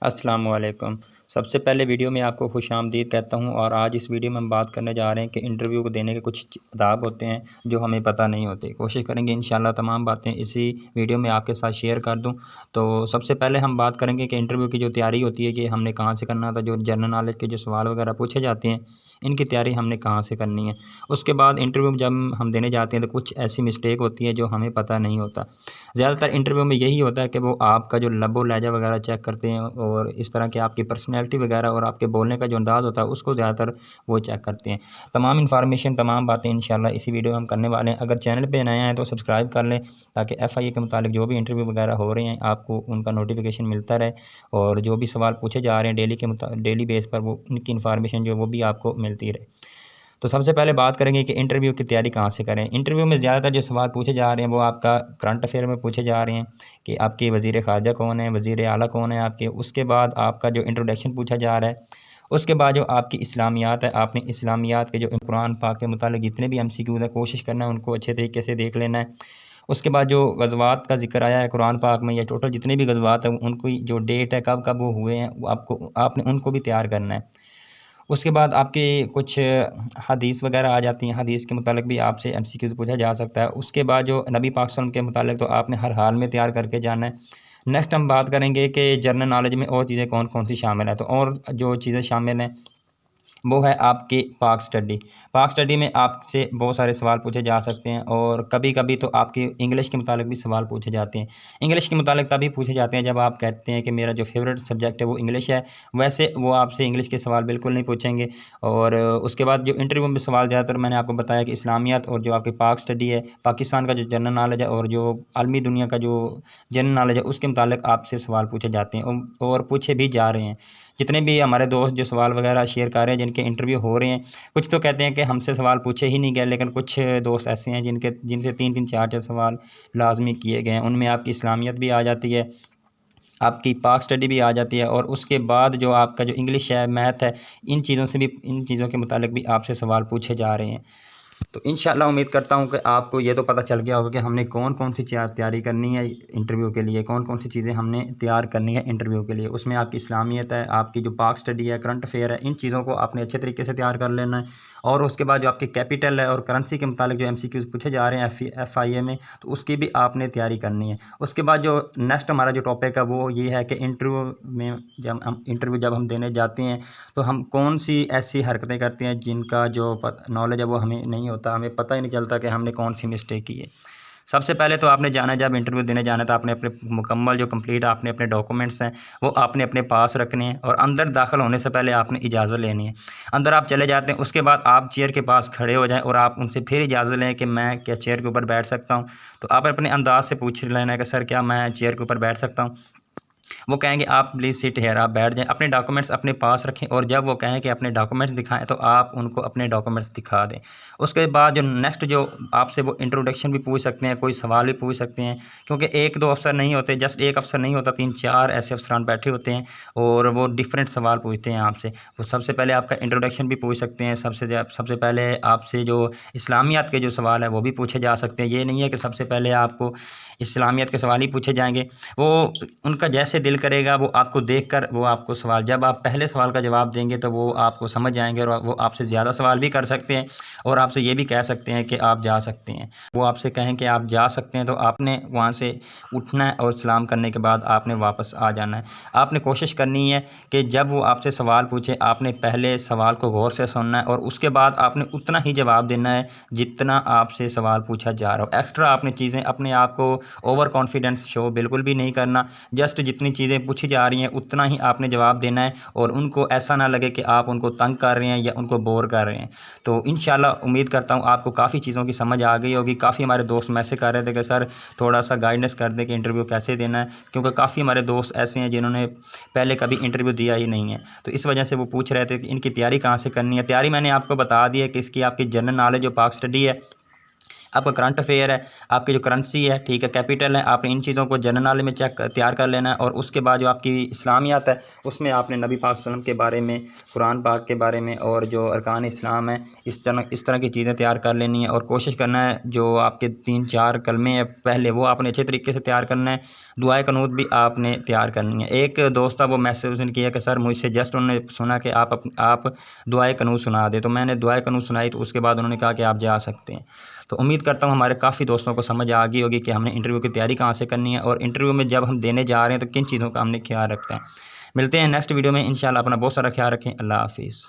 अस्सलाम वालेकुम। सबसे पहले वीडियो में आपको खुशामदीद कहता हूँ और आज इस वीडियो में हम बात करने जा रहे हैं कि इंटरव्यू को देने के कुछ आदाब होते हैं जो हमें पता नहीं होते। कोशिश करेंगे इंशाल्लाह तमाम बातें इसी वीडियो में आपके साथ शेयर कर दूँ। तो सबसे पहले हम बात करेंगे कि इंटरव्यू की जो तैयारी होती है कि हमने कहाँ से करना था, जो जनरल नॉलेज के जो सवाल वगैरह पूछे जाते हैं इनकी तैयारी हमने कहाँ से करनी है। उसके बाद इंटरव्यू जब हम देने जाते हैं तो कुछ ऐसी मिस्टेक होती है जो हमें पता नहीं होता। ज़्यादातर इंटरव्यू में यही होता है कि वो आपका जो लबो लहजा वगैरह चेक करते हैं और इस तरह की आपकी पर्सनैलिटी वगैरह और आपके बोलने का जो अंदाज़ होता है उसको ज़्यादातर वो चेक करते हैं। तमाम इन्फॉर्मेशन तमाम बातें इंशाल्लाह इसी वीडियो में हम करने वाले हैं। अगर चैनल पे नए हैं तो सब्सक्राइब कर लें ताकि FIA के मुतालिक जो भी इंटरव्यू वगैरह हो रहे हैं आपको उनका नोटिफिकेशन मिलता रहे और जो भी सवाल पूछे जा रहे हैं डेली बेस पर वो उनकी इन्फॉर्मेशन जो वो भी आपको मिलती रहे। तो सबसे पहले बात करेंगे कि इंटरव्यू की तैयारी कहाँ से करें। इंटरव्यू में ज़्यादातर जो सवाल पूछे जा रहे हैं वो आपका करंट अफेयर में पूछे जा रहे हैं कि आपके वज़ीर ख़ारजा कौन है, वज़ीर आला कौन है आपके। उसके बाद आपका जो इंट्रोडक्शन पूछा जा रहा है। उसके बाद जो आपकी इस्लामियात है, आपने इस्लामियात के जो कुरान पाक के मुतालिक जितने भी MCQ है कोशिश करना है उनको अच्छे तरीके से देख लेना है। उसके बाद जो गज़वात का ज़िक्र आया है कुरान पाक में या टोटल जितने भी गज़वात हैं उनकी जो डेट है कब कब वो हुए हैं वो आपने उनको भी तैयार करना है। उसके बाद आपके कुछ हदीस वगैरह आ जाती हैं, हदीस के मुतालिक भी आपसे MCQs पूछा जा सकता है। उसके बाद जो नबी पाक सल्लल्लाहु अलैहि वसल्लम के मुतालिक तो आपने हर हाल में तैयार करके जाना है। नेक्स्ट हम बात करेंगे कि जनरल नॉलेज में और चीज़ें कौन कौन सी शामिल हैं। तो और जो चीज़ें शामिल हैं वो है आपकी पाक स्टडी। पाक स्टडी में आपसे बहुत सारे सवाल पूछे जा सकते हैं और कभी कभी तो आपकी इंग्लिश के मुतालिक भी सवाल पूछे जाते हैं। इंग्लिश के मुतालिक तभी पूछे जाते हैं जब आप कहते हैं कि मेरा जो फेवरेट सब्जेक्ट है वो इंग्लिश है। वैसे वो आपसे इंग्लिश के सवाल बिल्कुल नहीं पूछेंगे। और उसके बाद जो इंटरव्यू में सवाल ज़्यादातर मैंने आपको बताया कि इस्लामियात और जो आपकी पाक स्टडी है, पाकिस्तान का जो जनरल नॉलेज है और जो आलमी दुनिया का जो जनरल नॉलेज है उसके मुतालिक आपसे सवाल पूछे जाते हैं और पूछे भी जा रहे हैं। जितने भी हमारे दोस्त जो सवाल वगैरह शेयर कर रहे हैं जिनके इंटरव्यू हो रहे हैं, कुछ तो कहते हैं कि हमसे सवाल पूछे ही नहीं गए, लेकिन कुछ दोस्त ऐसे हैं जिनसे 3-3 4-4 सवाल लाजमी किए गए हैं। उनमें आपकी इस्लामियत भी आ जाती है, आपकी पाक स्टडी भी आ जाती है और उसके बाद जो आपका जो इंग्लिश है, मैथ है, इन चीज़ों के मुतालिक भी आपसे सवाल पूछे जा रहे हैं। तो इंशाल्लाह उम्मीद करता हूँ कि आपको ये तो पता चल गया होगा कि हमने कौन कौन सी तैयारी करनी है इंटरव्यू के लिए, कौन कौन सी चीज़ें हमने तैयार करनी है इंटरव्यू के लिए। उसमें आपकी इस्लामियत है, आपकी जो पाक स्टडी है, करंट अफेयर है, इन चीज़ों को आपने अच्छे तरीके से तैयार कर लेना है। और उसके बाद जो आपकी कैपिटल है और करेंसी के मुतालिक जो MCQs पूछे जा रहे हैं FIA में, तो उसकी भी आपने तैयारी करनी है। उसके बाद जो नेक्स्ट हमारा जो टॉपिक है वो ये है कि इंटरव्यू जब हम देने जाते हैं तो हम कौन सी ऐसी हरकतें करते हैं जिनका जो नॉलेज है वो हमें नहीं होता, हमें पता ही नहीं चलता कि हमने कौन सी मिस्टेक की है। सबसे पहले तो आपने जाना है, जब इंटरव्यू देने जाना है तो आपने अपने मुकम्मल जो कंप्लीट आपने अपने डॉक्यूमेंट्स हैं वो आपने अपने पास रखने हैं और अंदर दाखिल होने से पहले आपने इजाज़त लेनी है। अंदर आप चले जाते हैं, उसके बाद आप चेयर के पास खड़े हो जाएं और आप उनसे फिर इजाज़त लें कि मैं क्या चेयर के ऊपर बैठ सकता हूँ। तो आप अपने अंदाज़ से पूछ लेना है कि सर क्या मैं चेयर के ऊपर बैठ सकता हूँ। वो कहेंगे आप प्लीज़ सिट हेयर, आप बैठ जाएँ। अपने डॉक्यूमेंट्स अपने पास रखें और जब वो कहें कि अपने डॉक्यूमेंट्स दिखाएँ तो आप उनको अपने डॉक्यूमेंट्स दिखा दें। उसके बाद जो नेक्स्ट जो आपसे वो इंट्रोडक्शन भी पूछ सकते हैं, कोई सवाल भी पूछ सकते हैं, क्योंकि 1-2 अफ़सर नहीं होते, जस्ट एक अफ़सर नहीं होता, 3-4 ऐसे अफ़सरान बैठे होते हैं और वो डिफरेंट सवाल पूछते हैं आपसे। वो सबसे पहले आपका इंट्रोडक्शन भी पूछ सकते हैं, सबसे पहले आपसे जो इस्लामियात के जो सवाल है वो भी पूछे जा सकते हैं। ये नहीं है कि सबसे पहले आपको इस्लामियत के सवाल ही पूछे जाएँगे। वो उनका जैसे दिल करेगा वो आपको देखकर वो आपको सवाल, जब आप पहले सवाल का जवाब देंगे तो वो आपको समझ जाएँगे और वो आपसे ज़्यादा सवाल भी कर सकते हैं और आपसे ये भी कह सकते हैं कि आप जा सकते हैं। वो आपसे कहें कि आप जा सकते हैं तो आपने वहाँ से उठना है और सलाम करने के बाद आपने वापस आ जाना है। आपने कोशिश करनी है कि जब वो आपसे सवाल पूछे आपने पहले सवाल को गौर से सुनना है और उसके बाद आपने उतना ही जवाब देना है जितना आपसे सवाल पूछा जा रहा हो। एक्स्ट्रा आपने चीज़ें अपने आप को ओवर कॉन्फिडेंस शो बिल्कुल भी नहीं करना। जस्ट जितनी चीज़ें पूछी जा रही हैं उतना ही आपने जवाब देना है और उनको ऐसा ना लगे कि आप उनको तंग कर रहे हैं या उनको बोर कर रहे हैं। तो इंशाल्लाह उम्मीद करता हूँ आपको काफ़ी चीज़ों की समझ आ गई होगी। काफ़ी हमारे दोस्त मैसेज कर रहे थे कि सर थोड़ा सा गाइडेंस कर दें कि इंटरव्यू कैसे देना है, क्योंकि काफ़ी हमारे दोस्त ऐसे हैं जिन्होंने पहले कभी इंटरव्यू दिया ही नहीं है। तो इस वजह से वो पूछ रहे थे कि इनकी तैयारी कहाँ से करनी है। तैयारी मैंने आपको बता दी है कि इसकी आपकी जनरल नॉलेज जो पाक स्टडी है, आपका करंट अफेयर है, आपकी जो करेंसी है, ठीक है, कैपिटल है, आपने इन चीज़ों को जनरल नॉलेज में तैयार कर लेना है। और उसके बाद जो आपकी इस्लामियात है उसमें आपने नबी पाक सल्लल्लाहु अलैहि वसल्लम के बारे में, कुरान पाक के बारे में और जो अरकान इस्लाम है इस तरह की चीज़ें तैयार कर लेनी है और कोशिश करना है जो आपके 3-4 कलमे हैं पहले वो आपने अच्छे तरीके से तैयार करना है। दुआए कनूत भी आपने तैयार करनी है। एक दोस्त था, वो मैसेज उसने किया कि सर मुझसे जस्ट उन्होंने सुना कि आप दुआए कनूत सुना दे, तो मैंने दुआए कनूत सुनाई, तो उसके बाद उन्होंने कहा कि आप जा सकते हैं। तो उम्मीद करता हूँ हमारे काफ़ी दोस्तों को समझ आ गई होगी कि हमने इंटरव्यू की तैयारी कहाँ से करनी है और इंटरव्यू में जब हम देने जा रहे हैं तो किन चीज़ों का हमने ख्याल रखना है। मिलते हैं नेक्स्ट वीडियो में इंशाल्लाह। अपना बहुत सारा ख्याल रखें। अल्लाह हाफिज़।